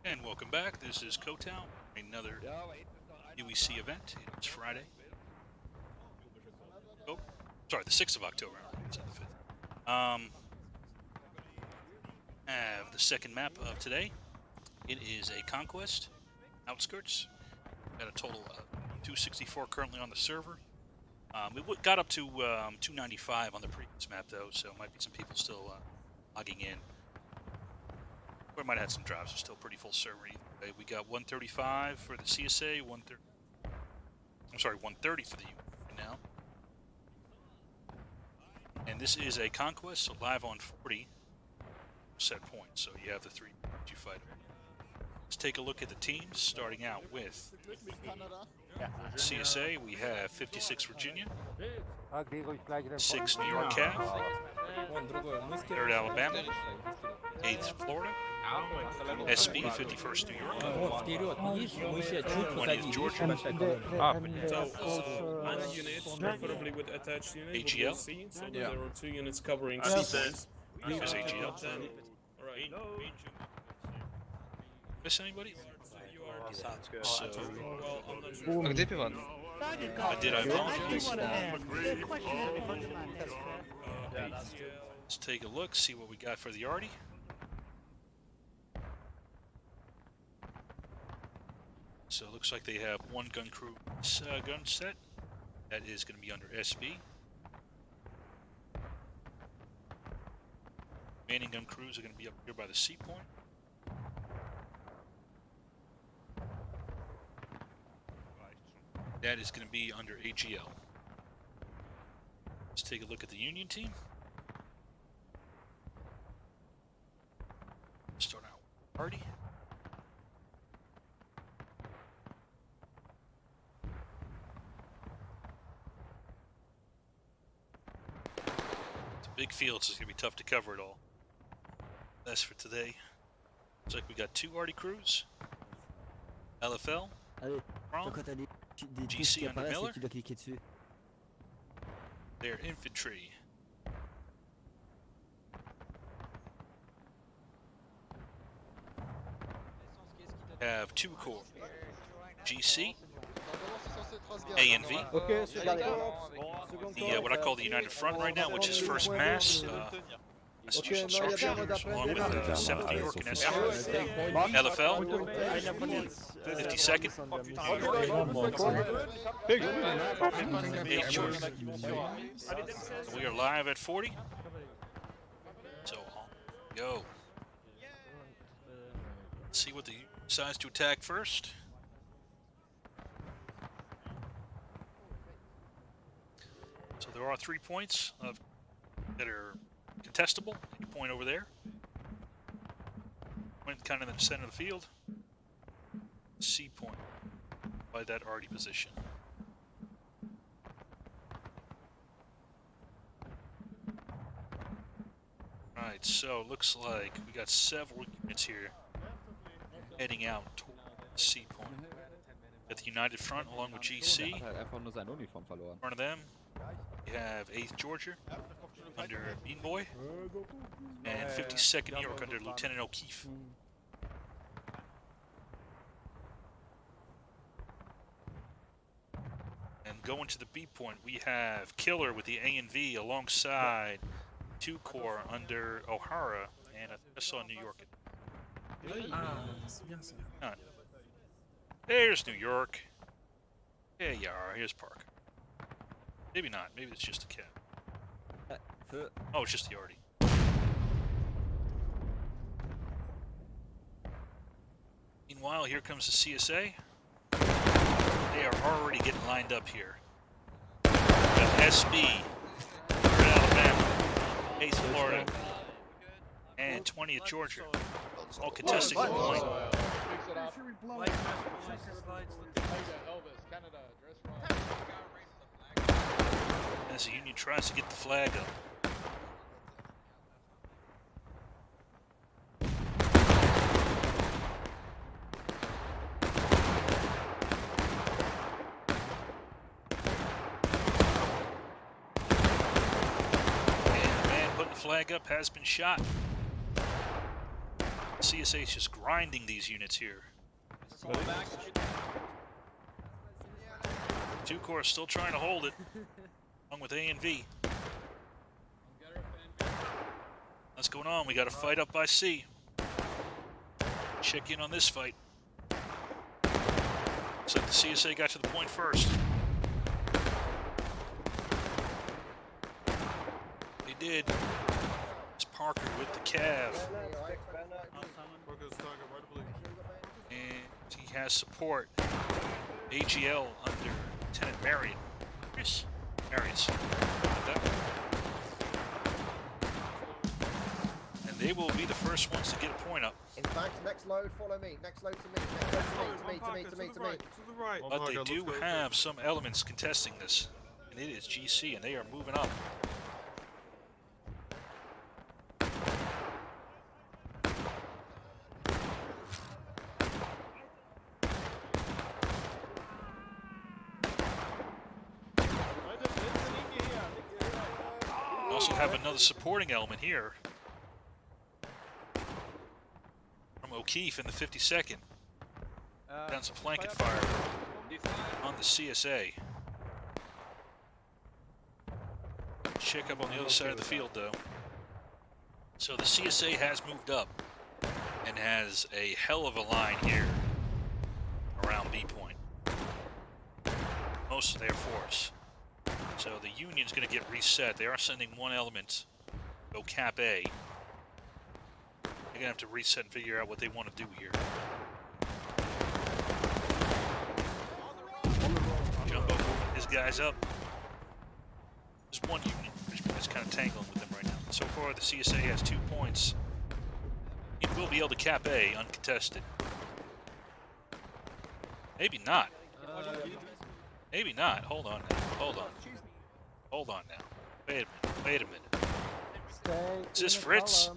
And welcome back. This is Kotown, another UEC event. It's Friday. Oh, sorry, the 6th of October. It's not the 5th. Have the second map of today. It is a Conquest, Outskirts. Got a total of 264 currently on the server. It got up to 295 on the previous map, though, so might be some people still logging in. Or might have had some drops. It's still pretty full server. Either way. We got 135 for the CSA, 130. I'm sorry, 130 for the U now. And this is a Conquest, so live on 40 set points. So you have the three you fight. Let's take a look at the teams, starting out with CSA. We have 56 Virginia, 6 New York Cav, 3rd Alabama, 8th Florida, SB 51st New York, 20th Georgia, one unit, preferably with attached unit, AGL. So there are 2 units covering C points. Is AGL. Alright. Miss anybody? Sounds good. So, Well, I'm not sure. Bak DP var. I apologize. Let's take a look, see what we got for the Artie. So it looks like they have one gun crew gun set. That is going to be under SB. Remaining gun crews are going to be up here by the C point. That is going to be under AGL. Let's take a look at the Union team. Start out with Artie. It's a big field, so it's going to be tough to cover it all. That's for today. Looks like we got 2 Artie crews. LFL. Wrong. GC under Miller. They're infantry. Have 2 corps. GC. A and V. The what I call the United Front right now, which is First Mass. Massachusetts Sharpshooters, along with 7th New York and SC. LFL, 52nd, New York. 8 Georgia. So we are live at 40. So go. Let's see what the decides to attack first. So there are 3 points that are contestable. A point over there. Point kind of in the center of the field. C point by that Artie position. Right, so looks like we got several units here heading out toward C point. At the United Front along with GC. In front of them, we have 8th Georgia under Bean Boy, and 52nd New York under Lieutenant O'Keefe. And going to the B point, we have Killer with the A and V alongside 2 corps under O'Hara, and I saw New York. There's New York. There you are. Here's Park. Maybe not. Maybe it's just a cat. Oh, it's just the Artie. Meanwhile, here comes the CSA. They are already getting lined up here. We got SB, 3rd Alabama, 8th Florida, and 20th Georgia. All contesting the point. As the Union tries to get the flag up. And the man putting the flag up has been shot. CSA is just grinding these units here. 2 Corps still trying to hold it, along with A and V. What's going on? We got a fight up by C. Check in on this fight. Looks like the CSA got to the point first. They did. It's Parker with the Cav. And he has support. AGL under Lieutenant Marion. Yes. Marius. And they will be the first ones to get a point up. In fact, next load, follow me. Next load to me. Next load to me. To me. But they do have some elements contesting this. And it is GC, and they are moving up. We also have another supporting element here from O'Keefe in the 52nd. Down some flanking fire on the CSA. Check up on the other side of the field, though. So the CSA has moved up and has a hell of a line here around B point. Most of their force. So the Union's going to get reset. They are sending one element to go cap A. They're going to have to reset and figure out what they want to do here. Jumbo moving his guys up. There's one Union that's kind of tangling with them right now. So far, the CSA has 2 points. It will be able to cap A uncontested. Maybe not. Maybe not. Hold on now. Hold on. Hold on now. Wait a minute. Wait a minute. Is this Fritz?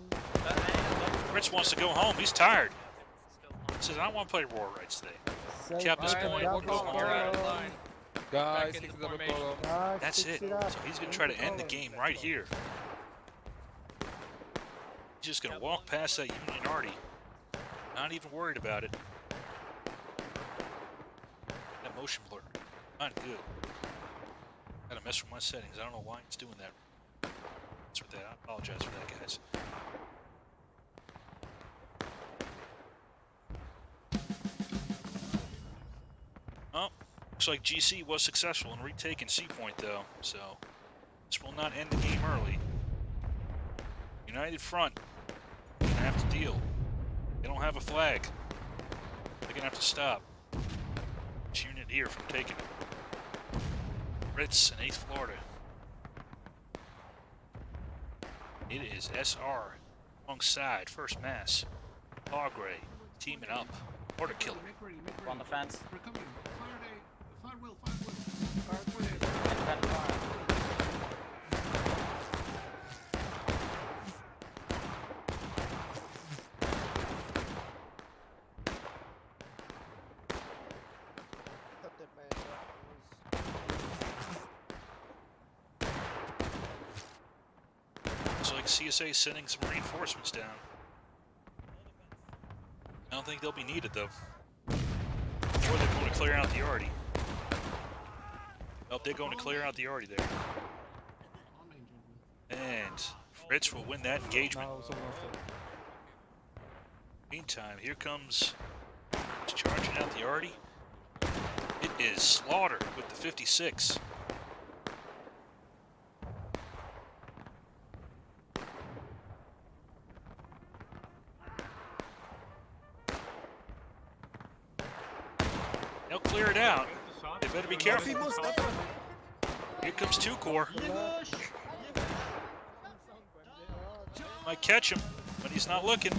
Fritz wants to go home. He's tired. He says, I don't want to play Roar Rights today. Kept his point. We'll go home. Guys, That's it. So he's going to try to end the game right here. He's just going to walk past that Union arty. Not even worried about it. That motion blur. Not good. Gotta mess with my settings. I don't know why it's doing that. What's with that? I apologize for that, guys. Oh, looks like GC was successful in retaking C point, though. So this will not end the game early. United Front gonna have to deal. They don't have a flag. They're gonna have to stop this unit here from taking it. Ritz in 8th Florida. It is SR alongside First Mass. Komrade teaming up. Order killer. On the fence. We're coming. Fire will. Looks like CSA is sending some reinforcements down. I don't think they'll be needed, though. Or they're going to clear out the arty. Oh, they're going to clear out the arty there. And Fritz will win that engagement. Meantime, here comes charging out the arty. It is Slaughter with the 56. They'll clear it out. They better be careful. Here comes 2 Corps. Might catch him, but he's not looking.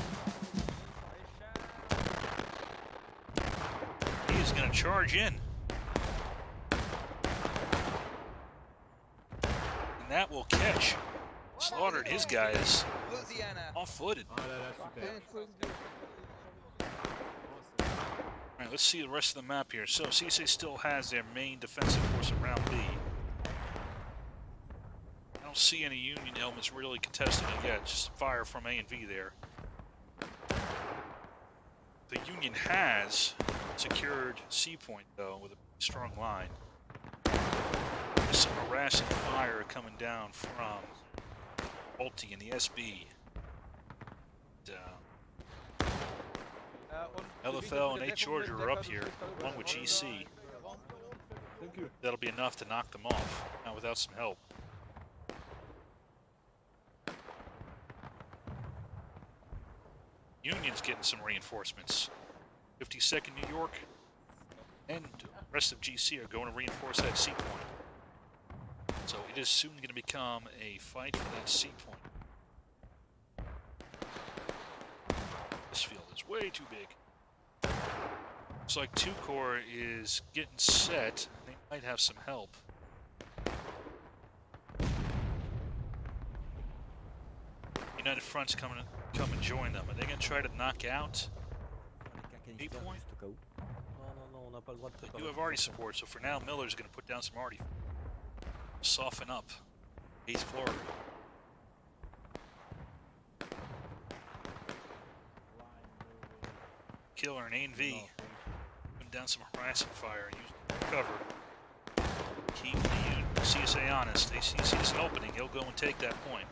He is going to charge in. And that will catch. Slaughtered his guys. Off-footed. Alright, let's see the rest of the map here. So, CSA still has their main defensive force around B. I don't see any Union elements really contesting it yet. Just fire from A and V there. The Union has secured C point, though, with a strong line. There's some harassing fire coming down from Ulti and the SB. LFL and 8 Georgia are up here, along with GC. Thank you. That'll be enough to knock them off, not without some help. Union's getting some reinforcements. 52nd New York and the rest of GC are going to reinforce that C point. So it is soon going to become a fight for that C point. This field is way too big. Looks like 2 Corps is getting set. They might have some help. United Front's coming to come and join them. Are they going to try to knock out 8 point? They do have arty support, so for now Miller's going to put down some arty. Soften up 8th Florida. Killer and A&V putting down some harassing fire and using cover. Keep the CSA honest. He sees an opening, he'll go and take that point.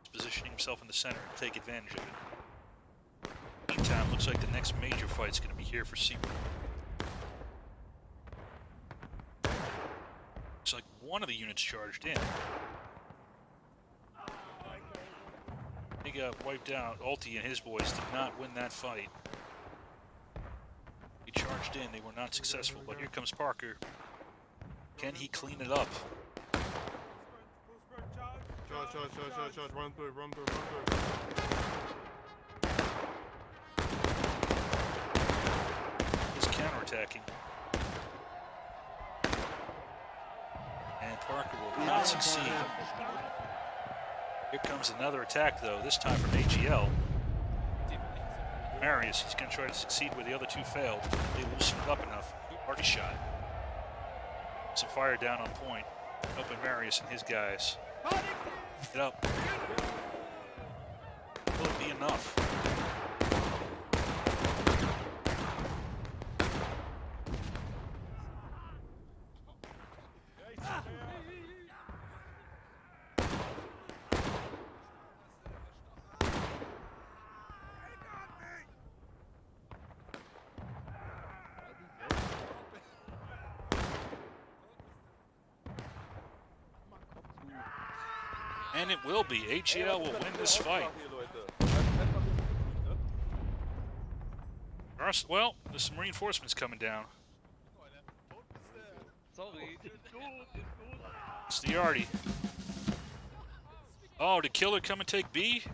He's positioning himself in the center and take advantage of it. Meantime, looks like the next major fight's going to be here for Seaboard. Looks like one of the units charged in. He got wiped out. Ulti and his boys did not win that fight. He charged in. They were not successful, but here comes Parker. Can he clean it up? Charge. Run through. He's counterattacking. And Parker will not succeed. Here comes another attack, though, this time from AGL. Marius, he's going to try to succeed where the other 2 failed. They loosened it up enough. Party shot. Some fire down on point. Helping Marius and his guys. Get up. Will it be enough? And it will be. AGL will win this fight. Well, there's some reinforcements coming down. It's the Arty. Oh, did Killer come and take B?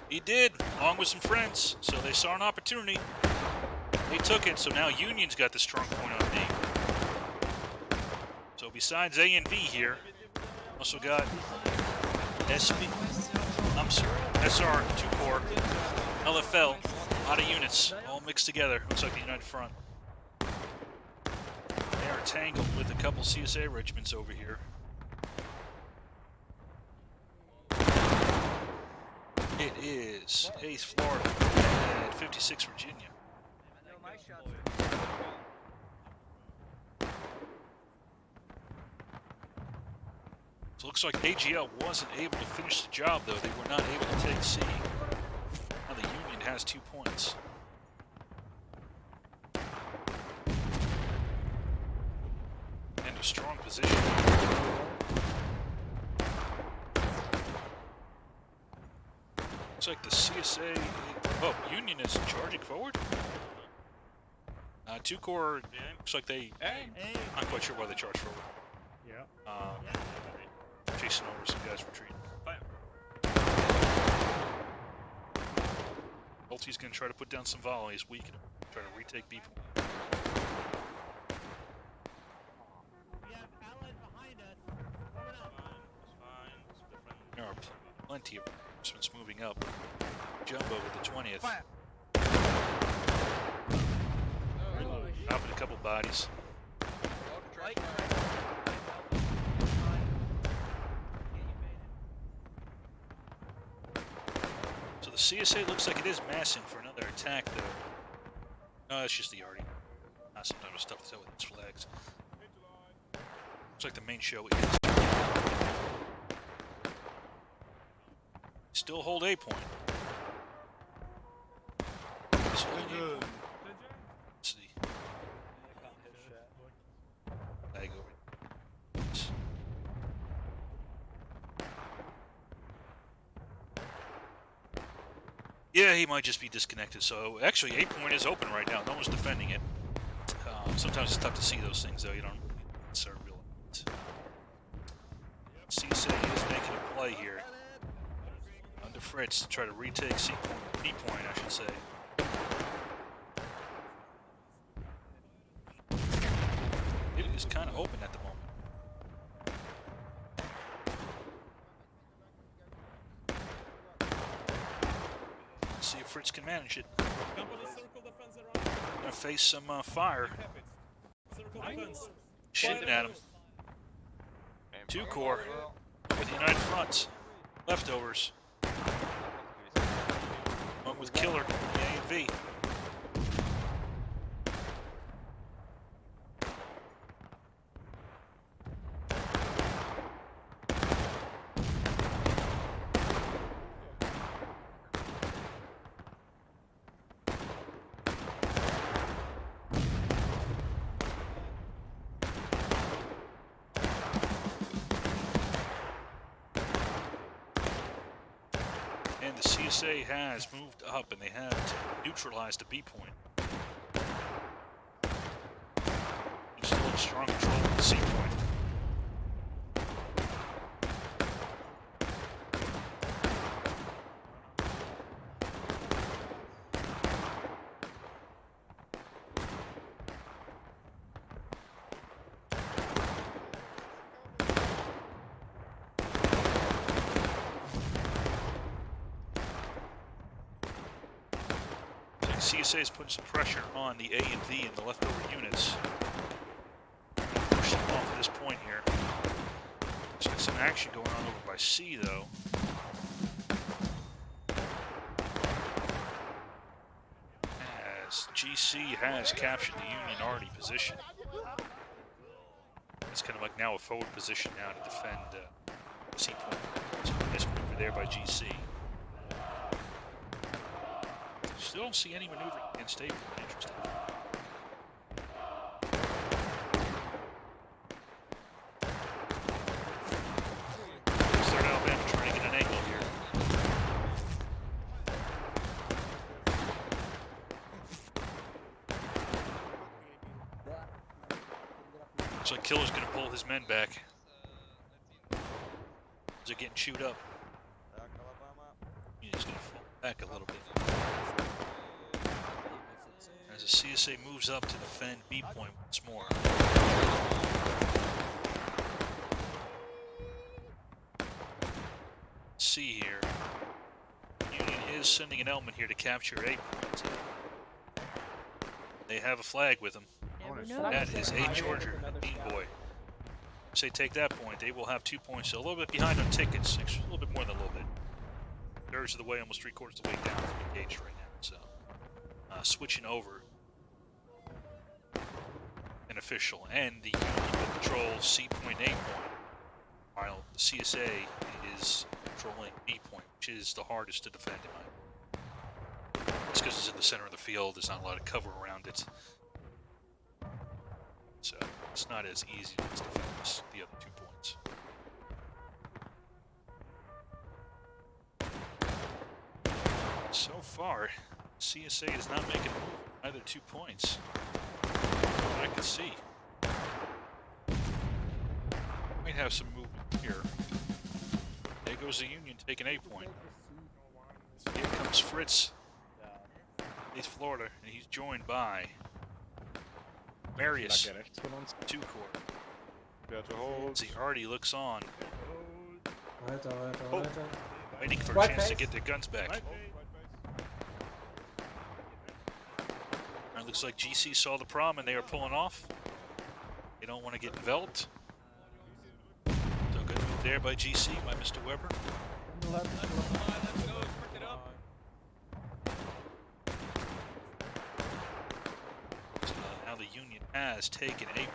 He did, along with some friends, so they saw an opportunity. They took it, so now Union's got the strong point on B. So besides A and V here, also got SR, 2 Corps, LFL, a lot of units, all mixed together. Looks like the United Front. They are tangled with a couple CSA regiments over here. It is 8th Florida and 56 Virginia. So it looks like AGL wasn't able to finish the job, though. They were not able to take C. Now the Union has 2 points. And a strong position. Looks like the CSA... Oh, Union is charging forward? 2 Corps, looks like they... I'm not quite sure why they charged forward. Yeah. Chasing over some guys retreating. Ulti's going to try to put down some volleys, weaken him, try to retake B point. There are plenty of reinforcements moving up. Jumbo with the 20th. bodies. So the CSA looks like it is massing for another attack, though. No, that's just the arty. Sometimes stuff to with its flags. Looks like the main show is. Still hold A point. Let's see. Flag over. Yeah, he might just be disconnected. So actually, A point is open right now. No one's defending it. Sometimes it's tough to see those things, though. You don't necessarily realize it. CSA is making a play here. Under Fritz to try to retake C point, B point, I should say. It is kind of open at the moment. Let's see if Fritz can manage it. Gonna face some fire. Shooting at him. 2 core with United Fronts. Leftovers. One with Killer, A and V. And the CSA has moved up, and they have neutralized the B point. Still in strong control of the C point. CSA is putting some pressure on the A and V and the leftover units. Push them off at this point here. There's got some action going on over by C, though. As GC has captured the Union arty position. It's kind of like now a forward position now to defend C point. So nice maneuver there by GC. Still don't see any maneuvering against A point. Interesting. Third Alabama trying to get an angle here. Looks like Killer's going to pull his men back. They're getting chewed up. He's going to fall back a little bit. As the CSA moves up to defend B point once more. Let's see here. Union is sending an element here to capture A point. They have a flag with them. That is A Georgia, Bean Boy. If they take that point, they will have 2 points. So a little bit behind on tickets, a little bit more than a little bit. Thirds of the way, almost 3/4 of the way down from engaged right now. So switching over. An official and the Union will control C point, A point, while the CSA is controlling B point, which is the hardest to defend in my opinion. It's because it's in the center of the field. There's not a lot of cover around it, so it's not as easy to defend as the other 2 points. So far, CSA is not making a move either 2 points. I can see. Might have some movement here. There goes the Union taking A point. Here comes Fritz. He's Florida, and he's joined by Marius. 2 core. The arty looks on. Waiting for a chance to get their guns back. It looks like GC saw the problem and they are pulling off. They don't want to get enveloped. So good move there by GC, by Mr. Weber. So now the Union has taken a point.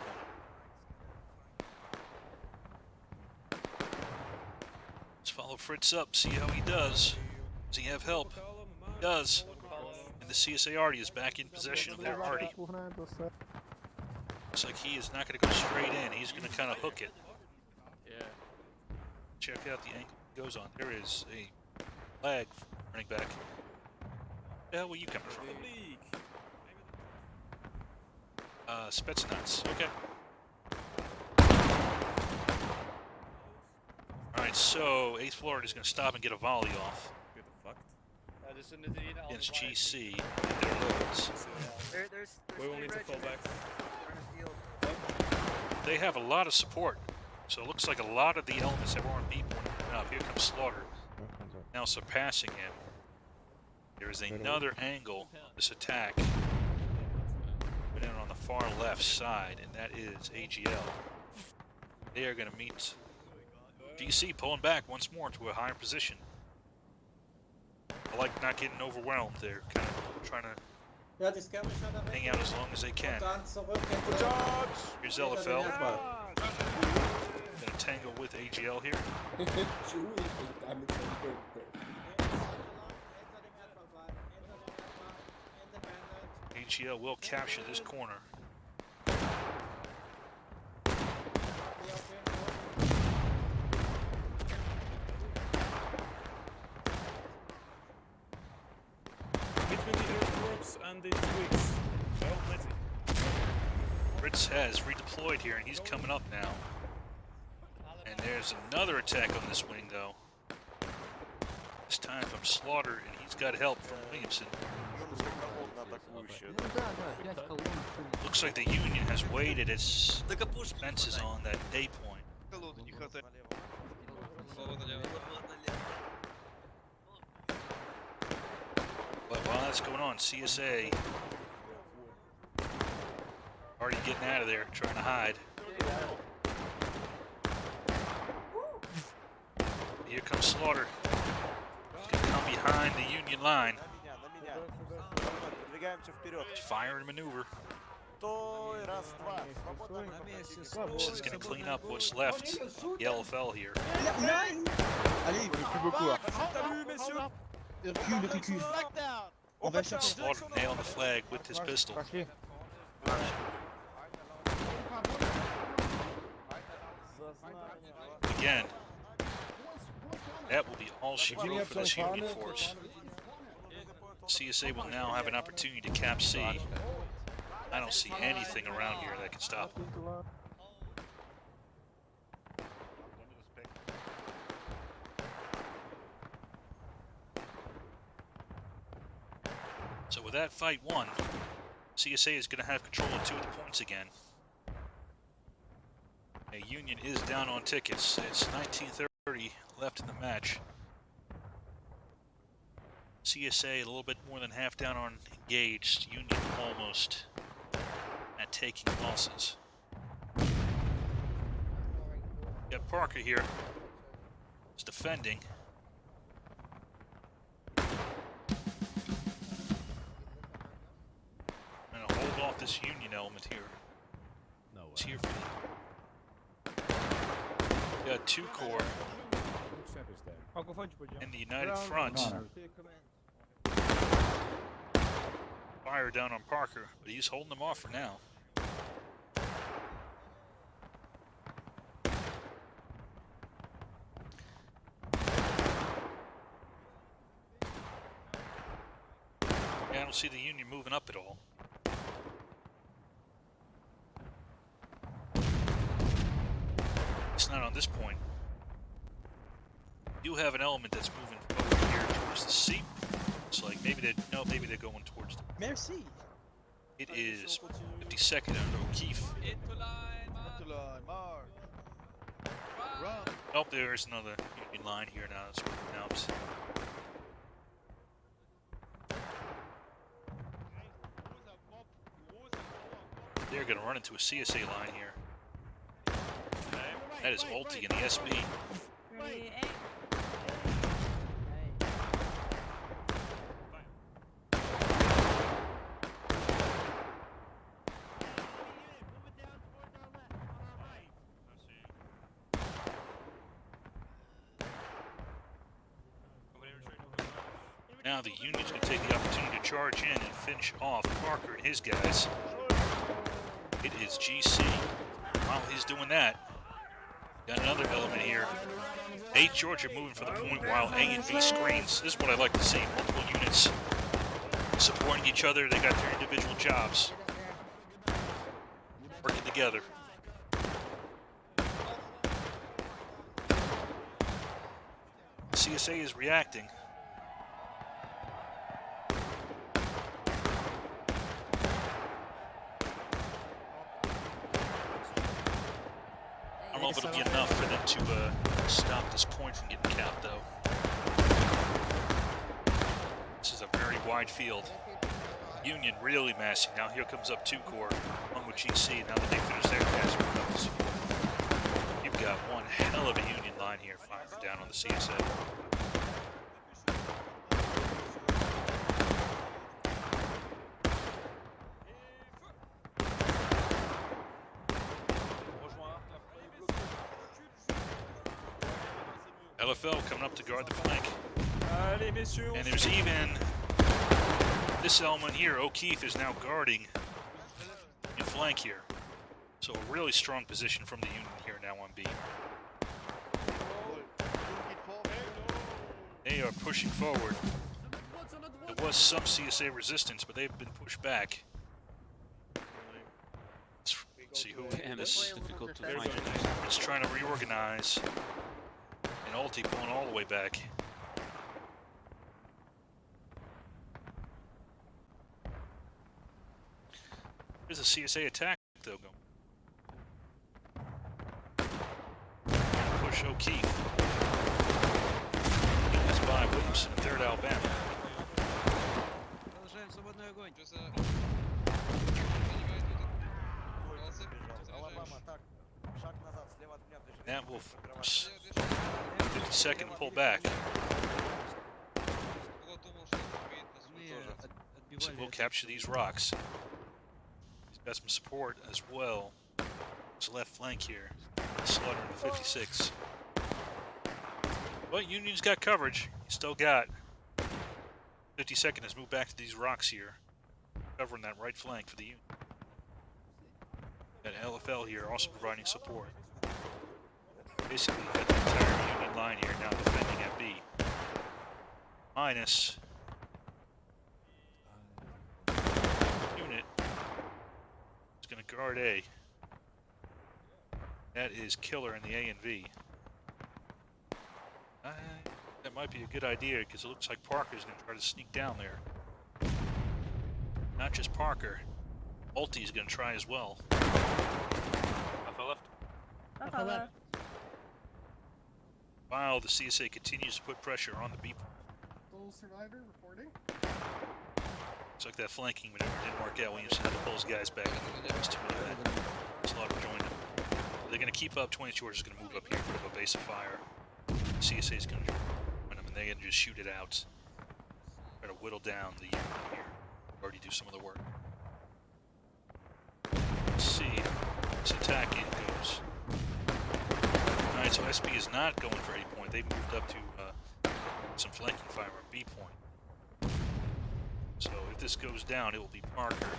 Let's follow Fritz up, see how he does. Does he have help? He does. And the CSA Arty is back in possession of their Arty. Looks like he is not going to go straight in. He's going to kind of hook it. Yeah. Check out the angle it goes on. There is a flag running back. Where the hell were you coming from? Spetsnaz. Okay. Alright, so 8th Florida is going to stop and get a volley off against GC and their loads. We will need to fall back. They have a lot of support, so it looks like a lot of the elements that were on B point are coming up. Here comes Slaughter, now surpassing him. There is another angle of this attack, put in on the far left side, and that is AGL. They are going to meet GC pulling back once more to a higher position. I like not getting overwhelmed. They're kind of trying to hang out as long as they can. Here's LFL. Gonna tangle with AGL here. AGL will capture this corner. Between the earthworks and the twigs. Well, let's see. Fritz has redeployed here, and he's coming up now. And there's another attack on this wing, though. This time from Slaughter, and he's got help from Williamson. Looks like the Union has weighted its defenses on that A point. But while that's going on, CSA already getting out of there, trying to hide. Here comes Slaughter. He's gonna come behind the Union line. Fire and maneuver. This is gonna clean up what's left. The LFL here. Slaughter nailing the flag with his pistol. Again, that will be all she wrote for this Union force. CSA will now have an opportunity to cap C. I don't see anything around here that can stop them. So with that fight won, CSA is going to have control of 2 of the points again. A Union is down on tickets. It's 19:30 left in the match. CSA a little bit more than half down on engaged. Union almost at taking losses. Got Parker here. He's defending. I'm gonna hold off this Union element here. It's here for you. Got 2 corps in the United Front. Fire down on Parker, but he's holding them off for now. Yeah, I don't see the Union moving up at all. It's not on this point. You have an element that's moving over here towards the sea. It's like maybe they're going towards the... Merci. It is 52nd under O'Keefe. Oh, there's another Union line here now. It's working out. They're going to run into a CSA line here. That is Ulti in the SB. Now the Union's going to take the opportunity to charge in and finish off Parker and his guys. It is GC. While he's doing that, got another element here. 8 Georgia moving for the point while A and B screens. This is what I like to see. Multiple units supporting each other. They got their individual jobs. Working together. CSA is reacting. I don't know if it'll be enough for them to stop this point from getting capped, though. This is a very wide field. Union really massing. Now here comes up 2 Corps, along with GC. Now that they finish their task rounds, you've got one hell of a Union line here firing down on the CSA. LFL coming up to guard the flank. And there's even this element here. O'Keefe is now guarding in flank here. So a really strong position from the Union here now on B. They are pushing forward. There was some CSA resistance, but they've been pushed back. Let's see who this. Difficult to find. It's trying to reorganize. And Ulti pulling all the way back. There's a CSA attack, though, going. Push O'Keefe. It's by Williamson in 3rd Alabama. That will force 52nd pull back. So we'll capture these rocks. He's got some support as well. His left flank here. Slaughtering the 56. But Union's got coverage. He's still got. 52nd has moved back to these rocks here. Covering that right flank for the Union. Got LFL here also providing support. Basically, got the entire Union line here now defending at B. Minus unit is going to guard A. That is Killer in the A and V. That might be a good idea because it looks like Parker's going to try to sneak down there. Not just Parker. Ulti's going to try as well. Left. While the CSA continues to put pressure on the B point. Full survivor reporting. Looks like that flanking maneuver didn't work out. Williamson had to pull his guys back. There's too many of that. Slaughter joined them. They're going to keep up. 20 George is going to move up here, put up a base of fire. CSA is going to join them, and they can just shoot it out. Try to whittle down the unit here. Already do some of the work. Let's see. This attack in goes. Alright, so SB is not going for A point. They've moved up to some flanking fire on B point. So if this goes down, it will be Parker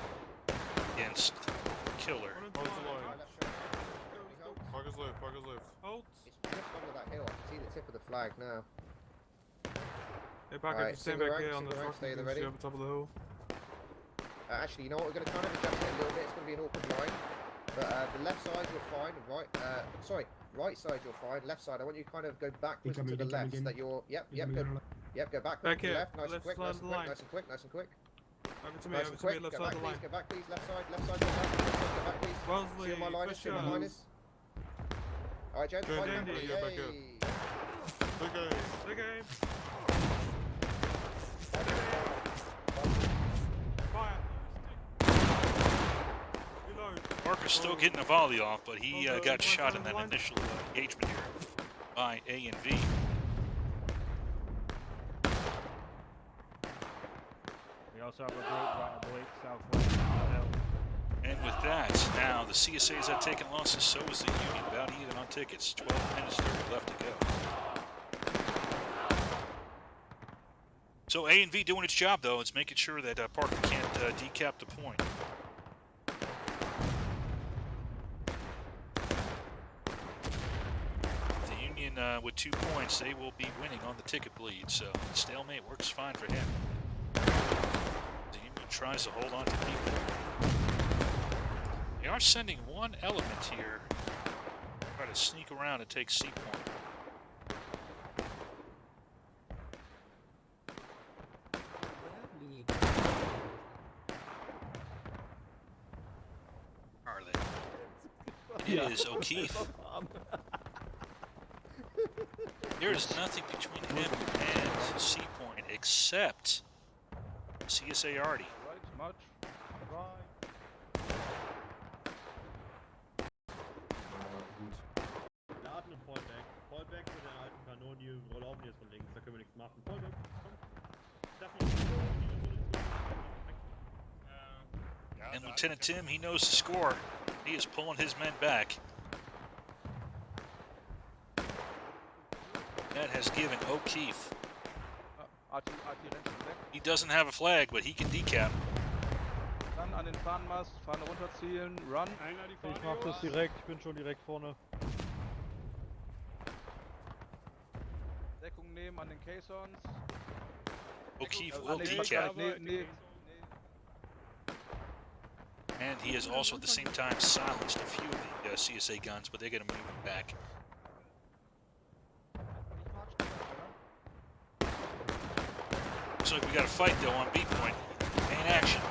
against Killer. Parker's left, Parker's left. Halt. It's just under that hill. I can see the tip of the flag now. Hey Parker, Alright, just stand single back rank, here on the single rank, rock. stay You there, can see ready? up the top of the hill. Actually, you know what? We're going to kind of adjust it a little bit. It's going to be an awkward line. But the left side you're fine. Right side you're fine. Left side, I want you to kind of go backwards to the left so that you're. Yep, go backwards Back to the here, left. Nice and left quick, side nice of and the quick, line. nice and quick, nice and quick. Over to me, Nice over and to me, quick. left Go side back, of the please. line. Go back, please. Left side, go back, please. Wellesley, See my liners, see my push liners. Alright, gents, Good fine. Andy, Yay. go back up. Good game. Good game. Fire. Reload. Parker's still getting a volley off, but he got shot in that initial engagement here by A and V. We also have a Blake southwest. And with that, now the CSAs have taken losses, so is the Union. About even on tickets. 12 minutes 30 left to go. So A and V doing its job, though. It's making sure that Parker can't decap the point. The Union with 2 points, they will be winning on the ticket bleed. So stalemate works fine for him. The Union tries to hold on to people. They are sending one element here. Try to sneak around and take C point. Are they? It is O'Keefe. There is nothing between him and C point except CSA Artie. Right, much. Right. Laden und Fallback. Fallback für den alten Kanon, die laufen jetzt von links, da können wir nichts machen. Fallback, And Lieutenant Tim, he knows the score. He is pulling his men back. That has given O'Keefe. He doesn't have a flag, but he can decap. Dann an den Fahnenmast, Fahne runterziehen, run. Ich mach das direkt, ich bin schon direkt vorne. Deckung nehmen an den Caissons. O'Keefe will decap. And he has also at the same time silenced a few of the CSA guns, but they're going to move it back. Looks like we got a fight though on B point. Main action.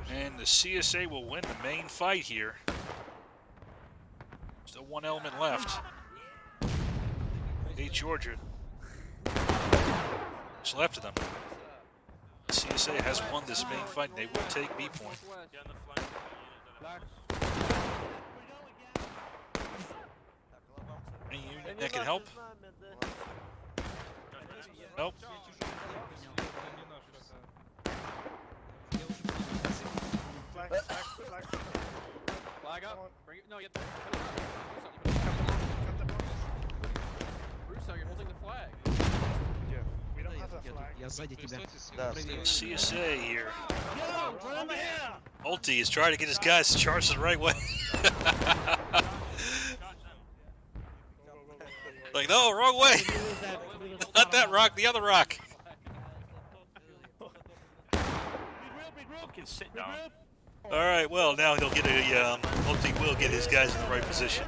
And the CSA will win the main fight here. Still one element left. Hey, Georgia. What's left of them? The CSA has won this main fight and they will take B point. Any unit that can help? Nope. Flag up. Bring it. No, you Russo, you're holding the flag. We don't have a flag. CSA here. Ulti is trying to get his guys to charge the right way. Like, no, wrong way. Not that rock, the other rock. Sit down. All right, well, now he'll get a, Ulti will get his guys in the right position.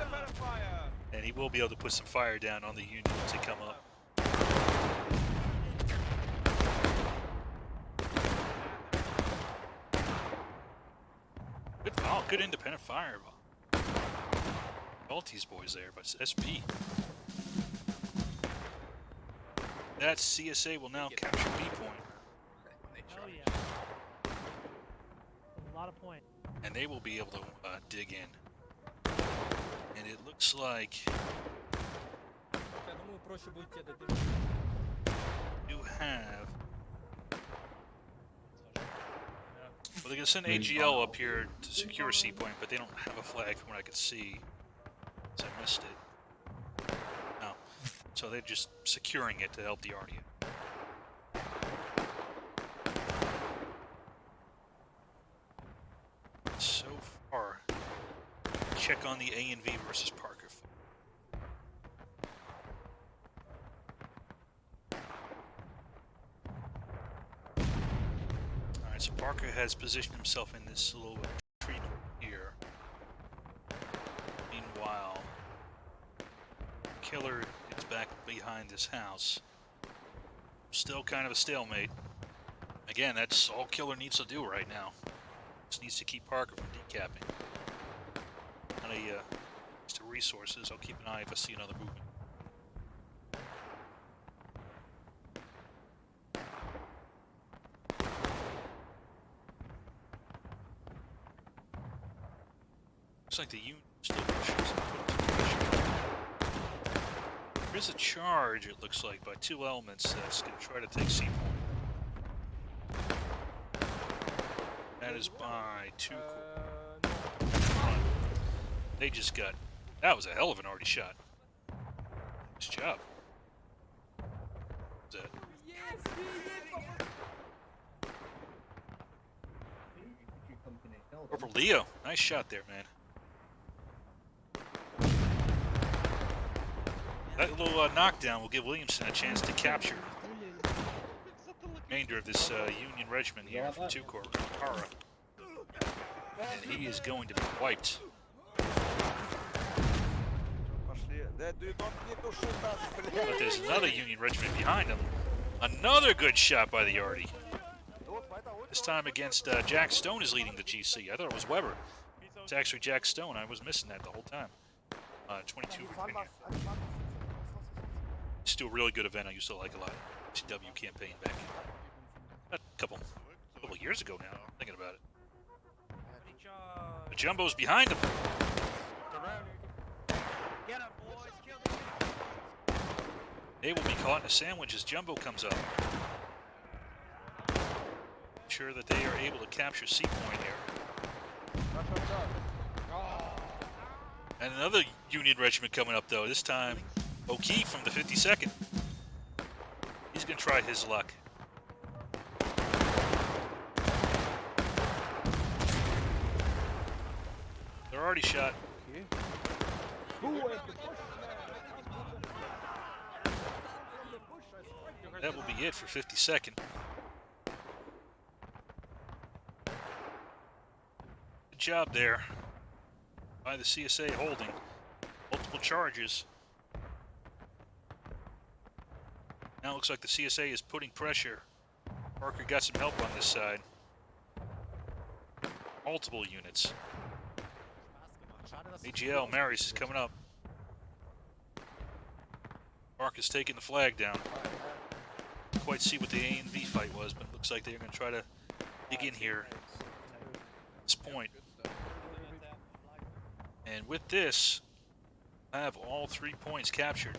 And he will be able to put some fire down on the Union as they come up. Good, oh, good independent fire. Ulti's boys there, but it's SP. That CSA will now capture B point. A lot of points. And they will be able to dig in. And it looks like you have. Well, they're gonna send AGL up here to secure C point, but they don't have a flag from what I could see. So I missed it. No. So they're just securing it to help the RDA. So far, check on the A and V versus Parker. Alright, so Parker has positioned himself in this little retreat here. Meanwhile, Killer It's back behind this house. Still kind of a stalemate. Again, that's all Killer needs to do right now. Just needs to keep Parker from decapping. Not a to resources. I'll keep an eye if I see another movement. Looks like the unit still pushes. There's a charge, it looks like, by two elements that's going to try to take C point. That is by two. They just got. That was a hell of an arty shot. Nice job. What's that? Corporal Leo, nice shot there, man. That little knockdown will give Williamson a chance to capture the remainder of this Union regiment here from 2 Corps, Hara. And he is going to be wiped. But there's another Union regiment behind him. Another good shot by the Arty. This time against Jack Stone is leading the GC. I thought it was Weber. It's actually Jack Stone. I was missing that the whole time. 22 Virginia. Still a really good event I used to like a lot. CW campaign back a couple years ago now. Thinking about it. The Jumbo's behind him. They will be caught in a sandwich as Jumbo comes up. Sure that they are able to capture C point here. And another Union regiment coming up though. This time, O'Keefe from the 52nd. He's going to try his luck. They're already shot. That will be it for 52nd. Good job there by the CSA holding multiple charges. Now it looks like the CSA is putting pressure. Parker got some help on this side. Multiple units. AGL, Marius is coming up. Parker's taking the flag down. Can't quite see what the A and B fight was, but it looks like they're going to try to dig in here at this point. And with this, I have all 3 points captured.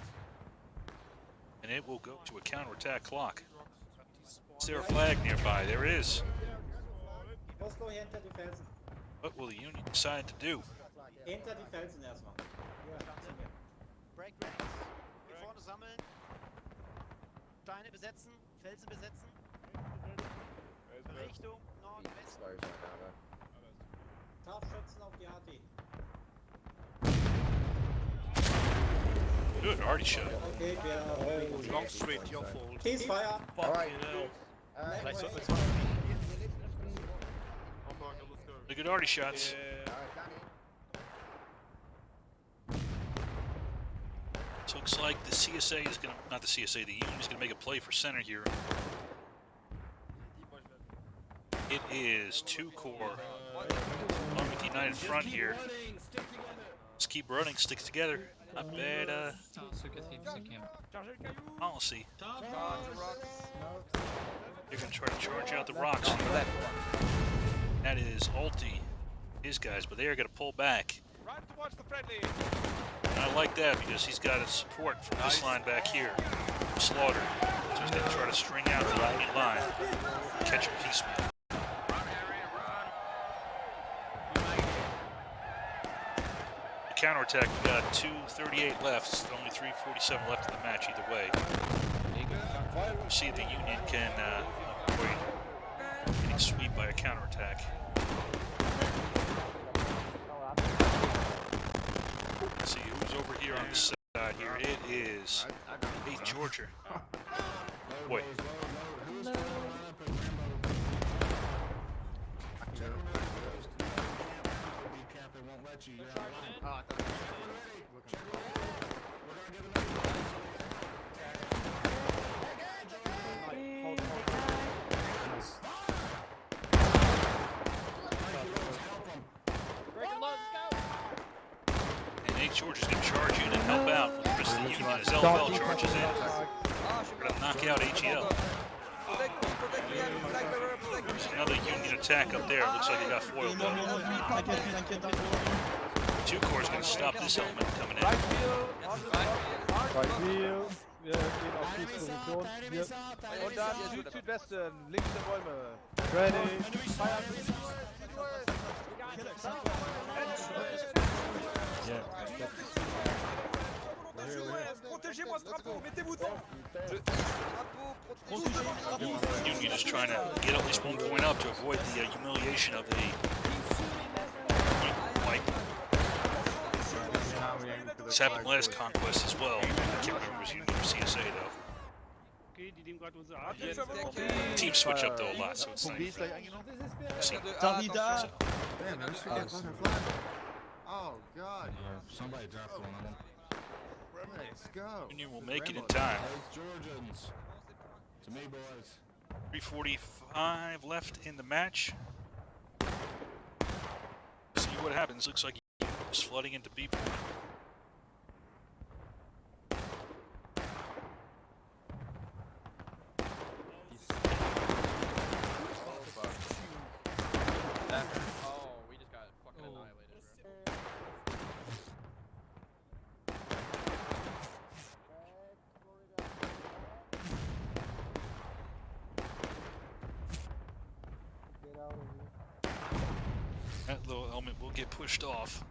And it will go to a counterattack clock. Is there a flag nearby? There is. What will the Union decide to do? Hinter die Felsen erstmal. Break ranks. Hier vorne sammeln. Steine besetzen. Felsen besetzen. Richtung Nordwesten. Scharfschützen auf die HT. Good, already shot. Okay, wir... Long straight, your fault. Ceasefire. Alright. The good arty shots. So it looks like the CSA is going to, not the CSA, the Union is going to make a play for center here. It is 2 Corps along with the United Front here. Let's keep running, stick together. Not bad policy. They're going to try to charge out the rocks. That is Ulti, his guys, but they are going to pull back. And I like that because he's got his support from this line back here, from Slaughter. So he's going to try to string out the Union line, catch him piecemeal. The counterattack, we got 2:38 left, only 3:47 left in the match either way. We'll see if the Union can avoid getting swept by a counterattack. Let's see who's over here on this side here. It is 8 Georgia. Boy. LFL charges in. We're gonna knock out AGL. There's another Union attack up there. Looks like they got foiled though. Two Corps gonna stop this element coming in. Bei mir, wir gehen auf die Position. Und dann Süd-Südwesten, links der Bäume. Ready. Protégez-moi ce drapeau, mettez-vous devant. Union is trying to get at least 1 point up to avoid the humiliation of the point wipe. This happened last Conquest as well. I can't remember if it was Union or CSA though. Teams switch up though a lot, so it's not even Man, I just forget fucking flag. Oh god. Somebody dropped one of them. Let's go. Union will make it in time. It's Georgians. To me, boys. 3:45 left in the match. See what happens. Looks like he's flooding into B point. Oh, we just got fucking annihilated, bro. That little element will get pushed off.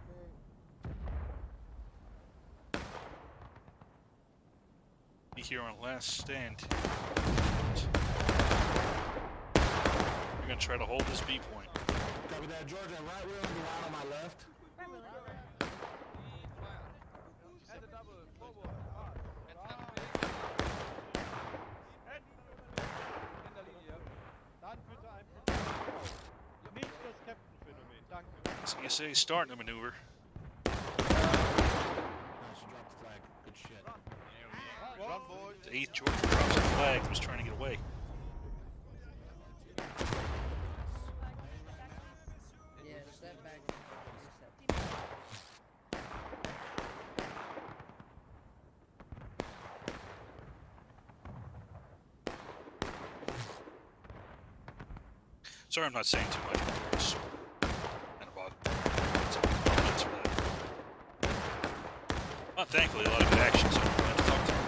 Be here on last stand. We're gonna try to hold this B point. Copy that, Georgia. Right wheel on the line on my left. Nicht das Captain-Phänomen, danke. CSA starting the maneuver. Nice, you dropped the flag. Good shit. The 8th Georgia drops a flag and was trying to get away. Yeah, step back. Sorry I'm not saying too much, but it's kind of odd. Well, thankfully, a lot of good action, so I don't have to talk too much.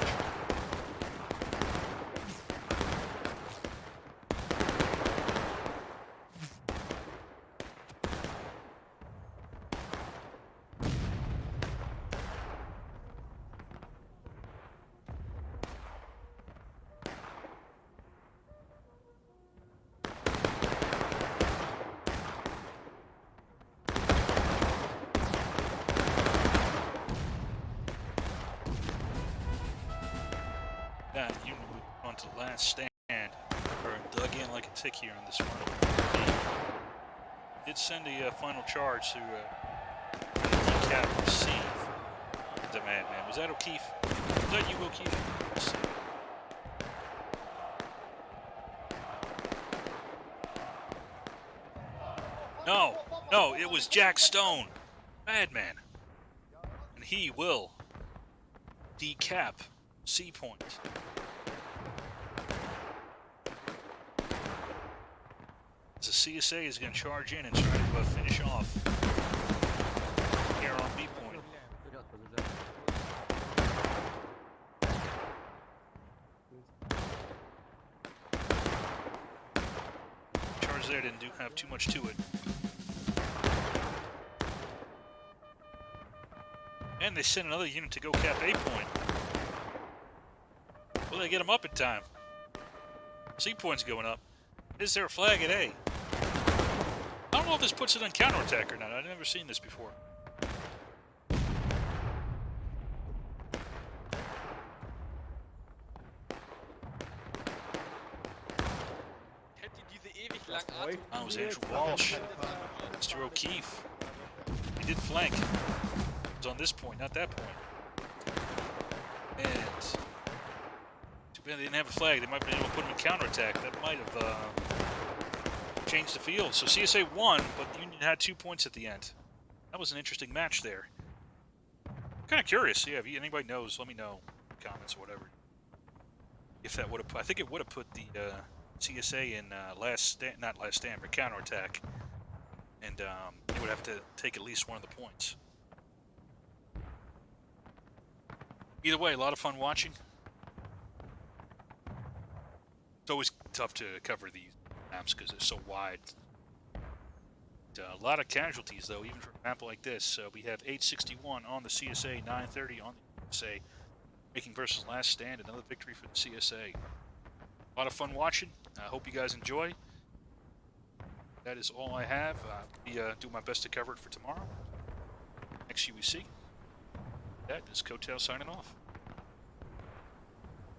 That Union moved on to the last stand, or dug in like a tick here on this one. Did send a final charge to Cap C. The madman. Was that O'Keefe? Was that you, O'Keefe? No, it was Jack Stone, madman, and he will decap C point. As the CSA is going to charge in and try to finish off here on B point. Charge there didn't have too much to it. And they sent another unit to go cap A point. Will they get him up in time? C point's going up. Is there a flag at A? I don't know if this puts it on counterattack or not. I've never seen this before. That was Andrew Walsh. Mr. O'Keefe. He did flank. It was on this point, not that point. And too bad they didn't have a flag. They might have been able to put him in counterattack. That might have changed the field. So CSA won, but Union had 2 points at the end. That was an interesting match there. I'm kind of curious. Yeah, if anybody knows, let me know. comments or whatever. If that would have, I think it would have put the CSA in not last stand, but counterattack, and they would have to take at least one of the points. Either way, a lot of fun watching. It's always tough to cover these maps because they're so wide. A lot of casualties, though, even for a map like this. We have 861 on the CSA, 930 on the CSA. Making versus last stand, another victory for the CSA. A lot of fun watching. I hope you guys enjoy. That is all I have. I'll do my best to cover it for tomorrow. Next UEC. That is Coattail signing off.